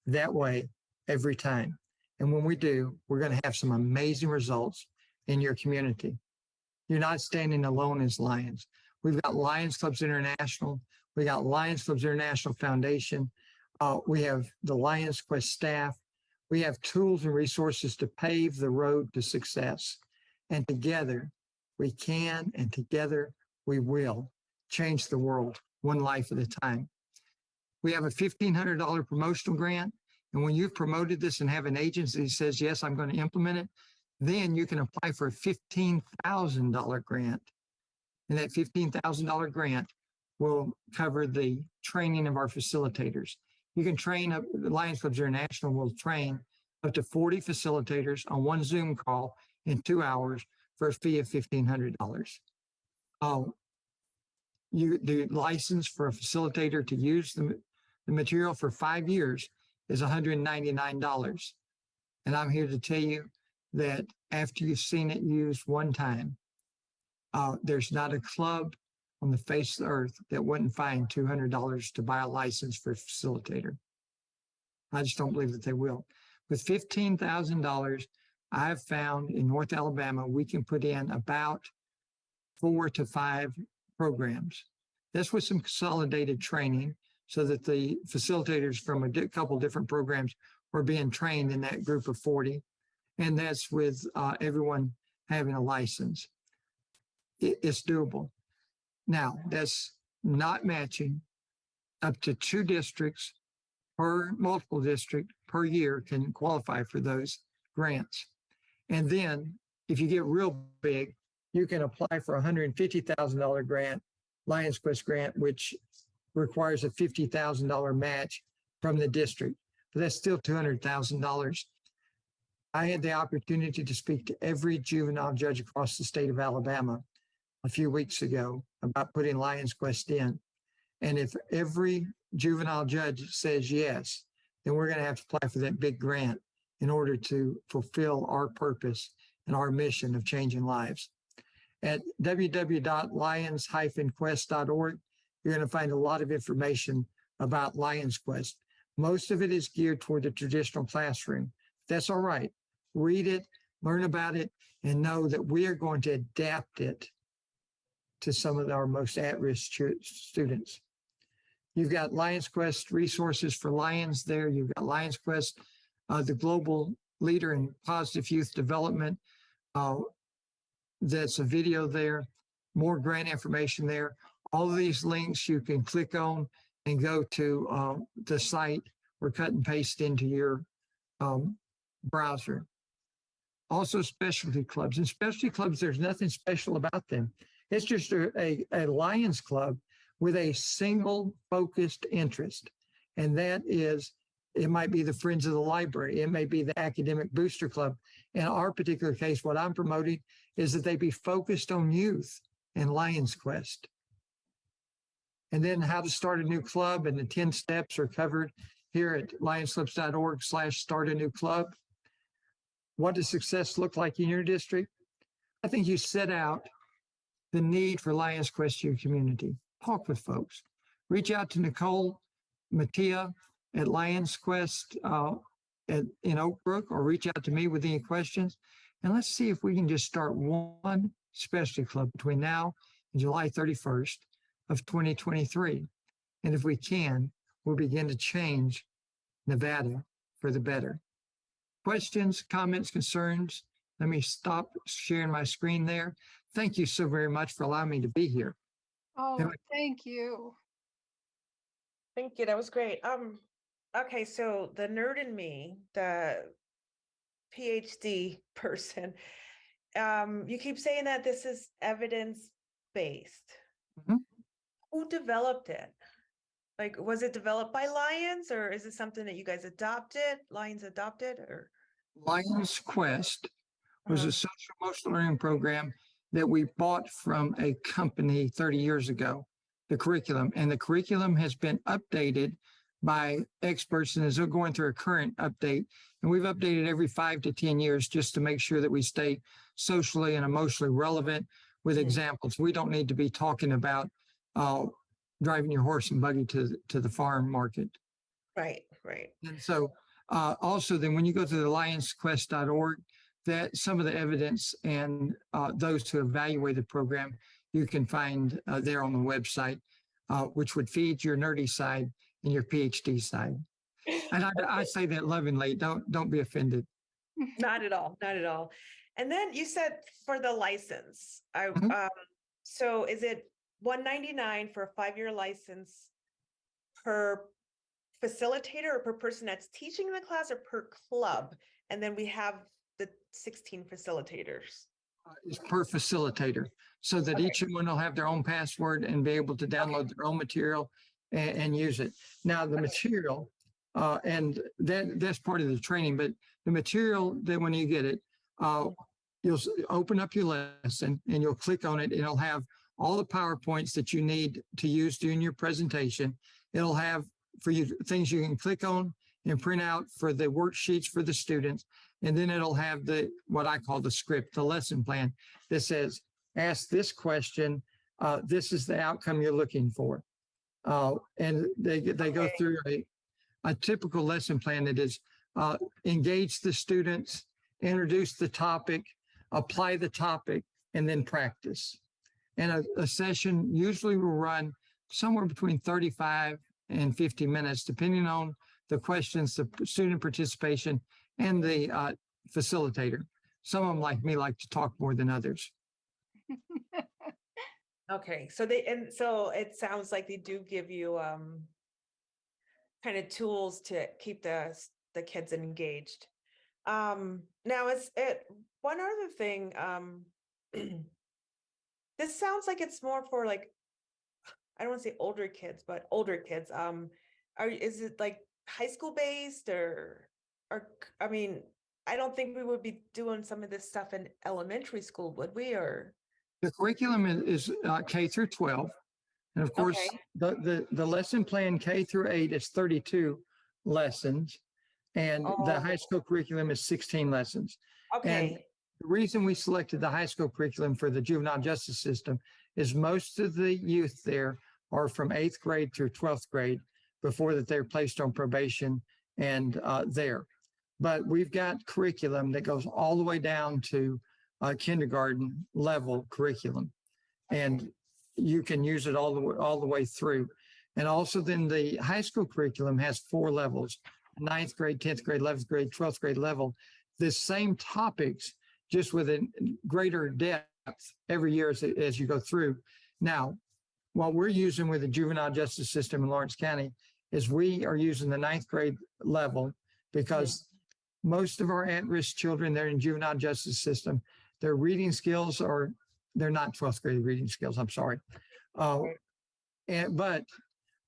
that way every time. And when we do, we're going to have some amazing results in your community. You're not standing alone as Lions. We've got Lions Clubs International. We got Lions Clubs International Foundation. We have the Lions Quest staff. We have tools and resources to pave the road to success. And together we can, and together we will change the world one life at a time. We have a $1,500 promotional grant. And when you've promoted this and have an agency that says, yes, I'm going to implement it, Then you can apply for a $15,000 grant. And that $15,000 grant will cover the training of our facilitators. You can train up, the Lions Clubs International will train up to 40 facilitators on one Zoom call in 2 hours for a fee of $1,500. The license for a facilitator to use the material for 5 years is $199. And I'm here to tell you that after you've seen it used one time, there's not a club on the face of the earth that wouldn't find $200 to buy a license for a facilitator. I just don't believe that they will. With $15,000, I've found in North Alabama, we can put in about 4 to 5 programs. That's with some consolidated training so that the facilitators from a couple different programs were being trained in that group of 40. And that's with everyone having a license. It's doable. Now, that's not matching. Up to 2 districts per multiple district per year can qualify for those grants. And then if you get real big, you can apply for a $150,000 grant, Lions Quest grant, which requires a $50,000 match from the district. But that's still $200,000. I had the opportunity to speak to every juvenile judge across the state of Alabama a few weeks ago about putting Lions Quest in. And if every juvenile judge says yes, then we're going to have to apply for that big grant in order to fulfill our purpose and our mission of changing lives. At www.lions-quest.org, you're going to find a lot of information about Lions Quest. Most of it is geared toward the traditional classroom. That's all right. Read it, learn about it, and know that we are going to adapt it to some of our most at-risk students. You've got Lions Quest resources for Lions there. You've got Lions Quest, the global leader in positive youth development. That's a video there, more grant information there. All of these links you can click on and go to the site or cut and paste into your browser. Also specialty clubs. And specialty clubs, there's nothing special about them. It's just a Lions Club with a single focused interest. And that is, it might be the Friends of the Library. It may be the Academic Booster Club. In our particular case, what I'm promoting is that they be focused on youth and Lions Quest. And then how to start a new club and the 10 steps are covered here at lionsclubs.org/start a new club. What does success look like in your district? I think you set out the need for Lions Quest to your community. Talk with folks. Reach out to Nicole Mattia at Lions Quest in Oak Brook, or reach out to me with any questions. And let's see if we can just start one specialty club between now and July 31st of 2023. And if we can, we'll begin to change Nevada for the better. Questions, comments, concerns? Let me stop sharing my screen there. Thank you so very much for allowing me to be here. Oh, thank you. Thank you. That was great. Okay, so the nerd in me, the PhD person, you keep saying that this is evidence-based. Mm-hmm. Who developed it? Like, was it developed by Lions, or is it something that you guys adopted? Lions adopted, or? Lions Quest was a social emotional learning program that we bought from a company 30 years ago, the curriculum. And the curriculum has been updated by experts and is going through a current update. And we've updated every 5 to 10 years just to make sure that we stay socially and emotionally relevant with examples. We don't need to be talking about driving your horse and buggy to the farm market. Right, right. And so also then when you go to the lionsquest.org, that some of the evidence and those who evaluate the program, you can find there on the website, which would feed your nerdy side and your PhD side. And I say that lovingly, don't be offended. Not at all, not at all. And then you said for the license, so is it $199 for a 5-year license per facilitator or per person that's teaching the class, or per club? And then we have the 16 facilitators? Is per facilitator, so that Okay. each one will have their own password and be able to download their own material and use it. Now, the material, and that's part of the training, but the material that when you get it, you'll open up your lesson and you'll click on it. It'll have all the PowerPoints that you need to use during your presentation. It'll have for you things you can click on and print out for the worksheets for the students. And then it'll have the what I call the script, the lesson plan that says, ask this question. This is the outcome you're looking for. And they go through a typical lesson plan that is engage the students, introduce the topic, apply the topic, and then practice. And a session usually will run somewhere between 35 and 50 minutes, depending on the questions, the student participation, and the facilitator. Some of them, like me, like to talk more than others. Okay, so so it sounds like they do give you kind of tools to keep the kids engaged. Now one other thing, this sounds like it's more for like, I don't want to say older kids, but older kids. Is it like high school based or I mean, I don't think we would be doing some of this stuff in elementary school, would we? Or The curriculum is K through 12. And of course, okay. the lesson plan K through 8 is 32 lessons. And the high Oh, school curriculum is 16 lessons. And okay. the reason we selected the high school curriculum for the juvenile justice system is most of the youth there are from 8th grade through 12th grade before that they're placed on probation and there. But we've got curriculum that goes all the way down to kindergarten level curriculum. And you can use it all the way through. And also then the high school curriculum has 4 levels, 9th grade, 10th grade, 11th grade, 12th grade level, the same topics, just with a greater depth every year as you go through. Now, what we're using with the juvenile justice system in Lawrence County is we are using the 9th grade level because most of our at-risk children, they're in juvenile justice system. Their reading skills they're not 12th grade reading skills, I'm sorry. But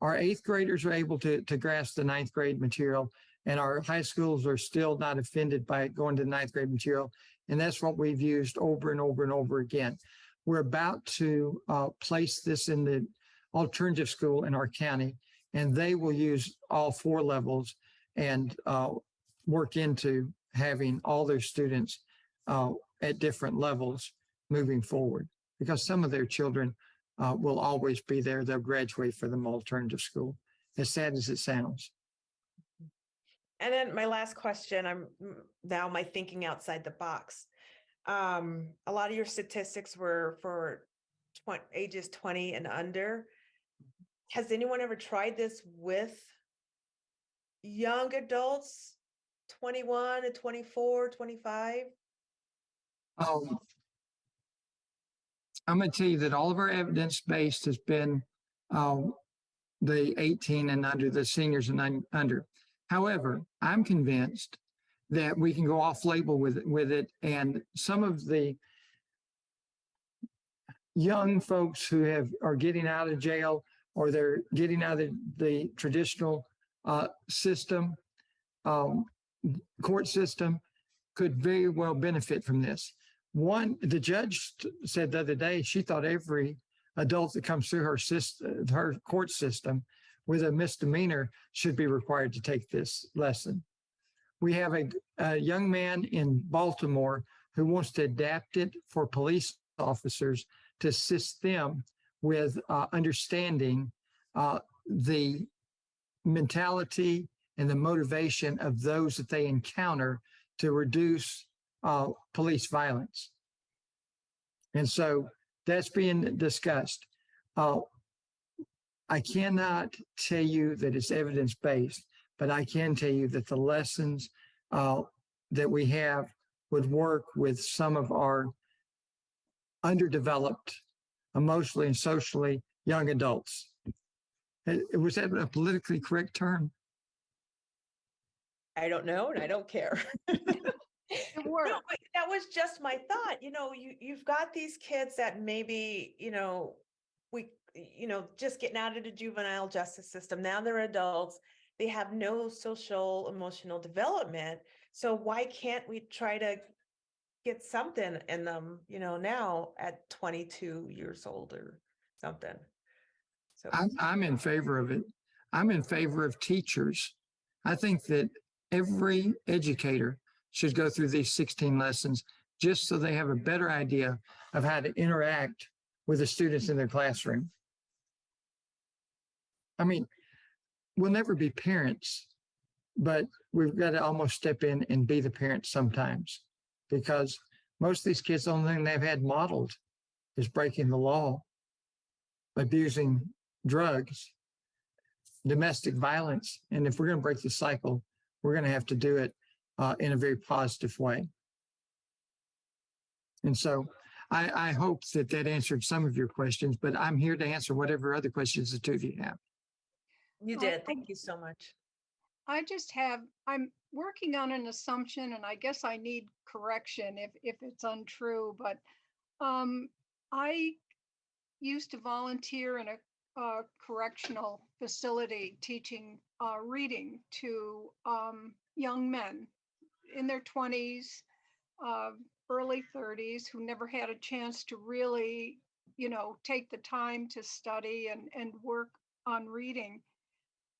our 8th graders are able to grasp the 9th grade material, and our high schools are still not offended by it going to the 9th grade material. And that's what we've used over and over and over again. We're about to place this in the alternative school in our county, and they will use all 4 levels and work into having all their students at different levels moving forward, because some of their children will always be there. They'll graduate for them alternative school, as sad as it sounds. And then my last question, now my thinking outside the box. A lot of your statistics were for ages 20 and under. Has anyone ever tried this with young adults, 21 to 24, 25? I'm going to tell you that all of our evidence-based has been the 18 and under, the seniors and under. However, I'm convinced that we can go off-label with it, and some of the young folks who are getting out of jail, or they're getting out of the traditional system, court system, could very well benefit from this. The judge said the other day she thought every adult that comes through her court system with a misdemeanor should be required to take this lesson. We have a young man in Baltimore who wants to adapt it for police officers to assist them with understanding the mentality and the motivation of those that they encounter to reduce police violence. And so that's being discussed. I cannot tell you that it's evidence-based, but I can tell you that the lessons that we have would work with some of our underdeveloped, emotionally and socially young adults. Was that a politically correct term? I don't know, and I don't care. to work. No, but that was just my thought. You've got these kids that maybe, just getting out of the juvenile justice system. Now they're adults. They have no social emotional development. So why can't we try to get something in them, now at 22 years old or something? So I'm in favor of it. I'm in favor of teachers. I think that every educator should go through these 16 lessons just so they have a better idea of how to interact with the students in their classroom. I mean, we'll never be parents, but we've got to almost step in and be the parents sometimes, because most of these kids, the only thing they've had modeled is breaking the law, abusing drugs, domestic violence. And if we're going to break the cycle, we're going to have to do it in a very positive way. And so I hope that answered some of your questions, but I'm here to answer whatever other questions the two of you have. you did. Thank you so much. I'm working on an assumption, and I guess I need correction if it's untrue, but I used to volunteer in a correctional facility teaching reading to young men in their 20s, early 30s, who never had a chance to really, take the time to study and work on reading.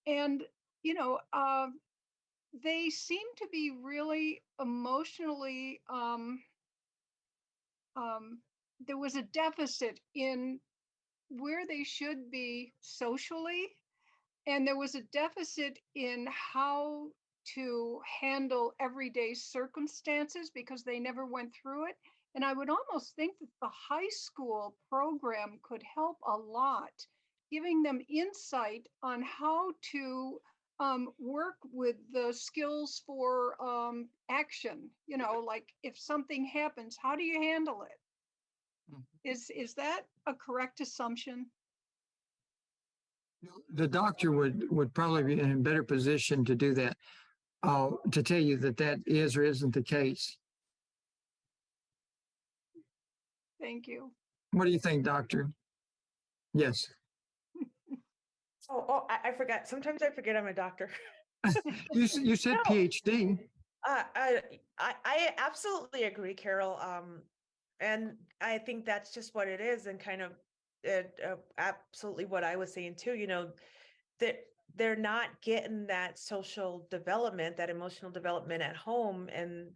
And, they seem to be really emotionally, there was a deficit in where they should be socially, and there was a deficit in how to handle everyday circumstances because they never went through it. And I would almost think that the high school program could help a lot, giving them insight on how to work with the skills for action. Like if something happens, how do you handle it? Is that a correct assumption? The doctor would probably be in a better position to do that, to tell you that is or isn't the case. Thank you. What do you think, doctor? Yes. I forgot. Sometimes I forget I'm a doctor. You said No. PhD. I absolutely agree, Carol. And I think that's just what it is, and kind of absolutely what I was saying too. That they're not getting that social development, that emotional development at home, and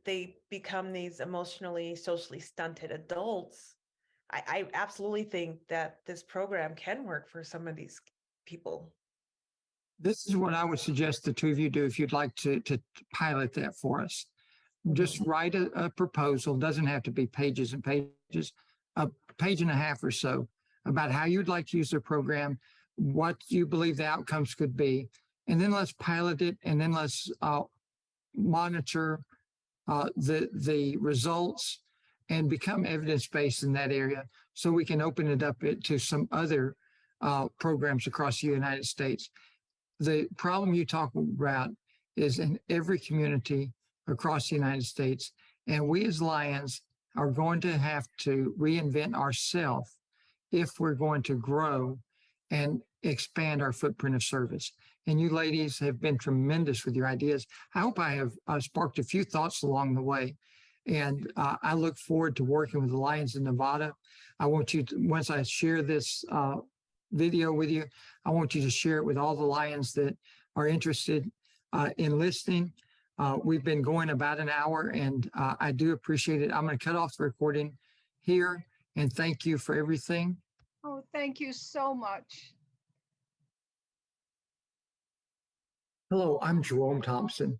they become these emotionally, socially stunted adults. I absolutely think that this program can work for some of these people. This is what I would suggest the two of you do if you'd like to pilot that for us. Just write a proposal, doesn't have to be pages and pages, a page and a half or so, about how you'd like to use the program, what you believe the outcomes could be, and then let's pilot it, and then let's monitor the results and become evidence-based in that area, so we can open it up to some other programs across the United States. The problem you talk about is in every community across the United States, and we as Lions are going to have to reinvent ourselves if we're going to grow and expand our footprint of service. And you ladies have been tremendous with your ideas. I hope I have sparked a few thoughts along the way. And I look forward to working with the Lions in Nevada. I want you to, once I share this video with you, I want you to share it with all the Lions that are interested in listening. We've been going about an hour, and I do appreciate it. I'm going to cut off the recording here, and thank you for everything. Oh, thank you so much. Hello, I'm Jerome Thompson.